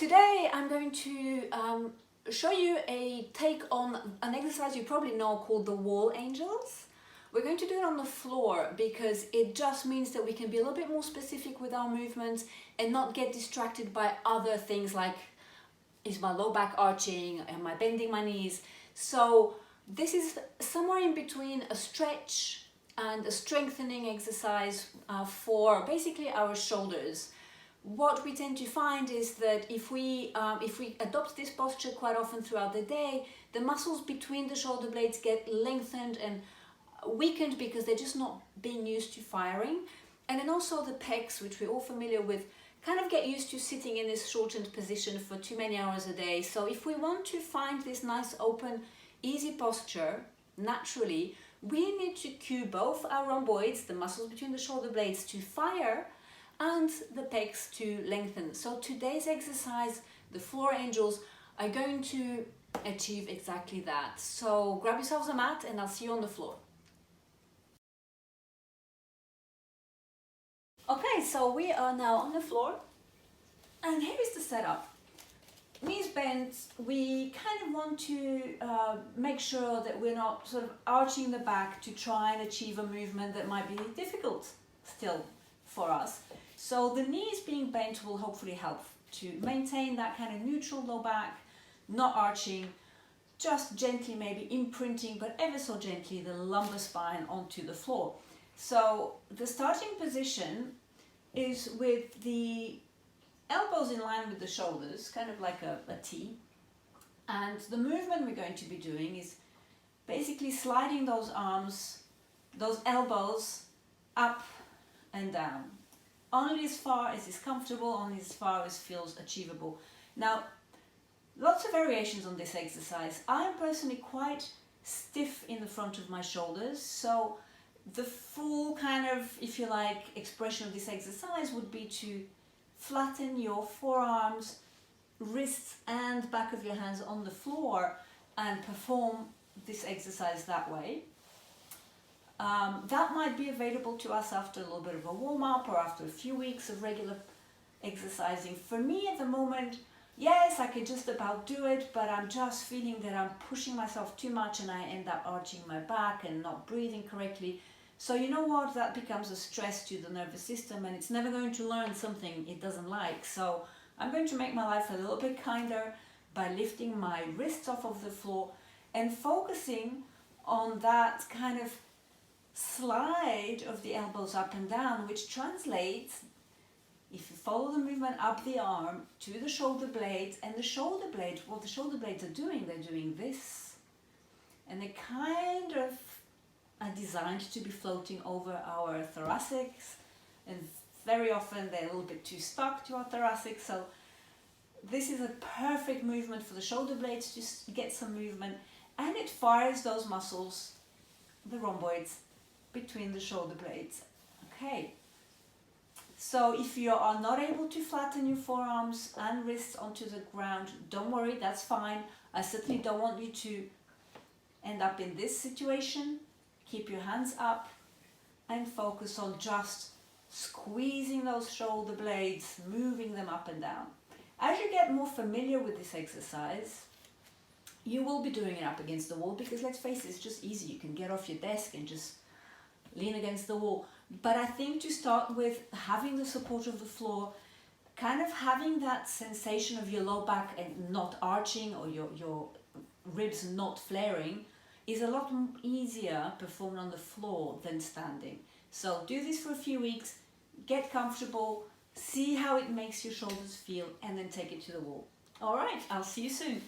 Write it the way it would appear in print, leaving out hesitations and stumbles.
Today I'm going to show you a take on an exercise you probably know called the wall angels. We're going to do it on the floor because it just means that we can be a little bit more specific with our movements and not get distracted by other things like, is my low back arching, am I bending my knees? So this is somewhere in between a stretch and a strengthening exercise for basically our shoulders. What we tend to find is that if we adopt this posture quite often throughout the day, the muscles between the shoulder blades get lengthened and weakened because they're just not being used to firing. And then also the pecs, which we're all familiar with, kind of get used to sitting in this shortened position for too many hours a day. So if we want to find this nice open easy posture naturally, we need to cue both our rhomboids, the muscles between the shoulder blades, to fire and the pecs to lengthen. So today's exercise, the floor angels, are going to achieve exactly that. So grab yourselves a mat and I'll see you on the floor. Okay, so we are now on the floor and here is the setup. Knees bent, we kind of want to make sure that we're not sort of arching the back to try and achieve a movement that might be difficult still for us. So the knees being bent will hopefully help to maintain that kind of neutral low back, not arching, just gently maybe imprinting, but ever so gently, the lumbar spine onto the floor. So the starting position is with the elbows in line with the shoulders, kind of like a T. And the movement we're going to be doing is basically sliding those arms, those elbows up and down. Only as far as is comfortable, only as far as feels achievable. Now, lots of variations on this exercise. I am personally quite stiff in the front of my shoulders, so the full kind of, if you like, expression of this exercise would be to flatten your forearms, wrists and back of your hands on the floor and perform this exercise that way. That might be available to us after a little bit of a warm-up or after a few weeks of regular exercising. For me at the moment, yes, I can just about do it, but I'm just feeling that I'm pushing myself too much and I end up arching my back and not breathing correctly. So you know what, that becomes a stress to the nervous system and it's never going to learn something it doesn't like. So I'm going to make my life a little bit kinder by lifting my wrists off of the floor and focusing on that kind of slide of the elbows up and down, which translates, if you follow the movement up the arm to the shoulder blades, and the shoulder blade, what the shoulder blades are doing, they're doing this. And they kind of are designed to be floating over our thoracics, and very often they're a little bit too stuck to our thoracics. So this is a perfect movement for the shoulder blades to get some movement, and it fires those muscles, the rhomboids, between the shoulder blades. Okay, so if you are not able to flatten your forearms and wrists onto the ground, don't worry, that's fine. I certainly don't want you to end up in this situation. Keep your hands up and focus on just squeezing those shoulder blades, moving them up and down. As you get more familiar with this exercise, you will be doing it up against the wall because let's face it, it's just easy. You can get off your desk and just lean against the wall. But I think to start with, having the support of the floor, kind of having that sensation of your low back and not arching or your ribs not flaring is a lot easier performed on the floor than standing. So do this for a few weeks, get comfortable, see how it makes your shoulders feel, and then take it to the wall. All right, I'll see you soon.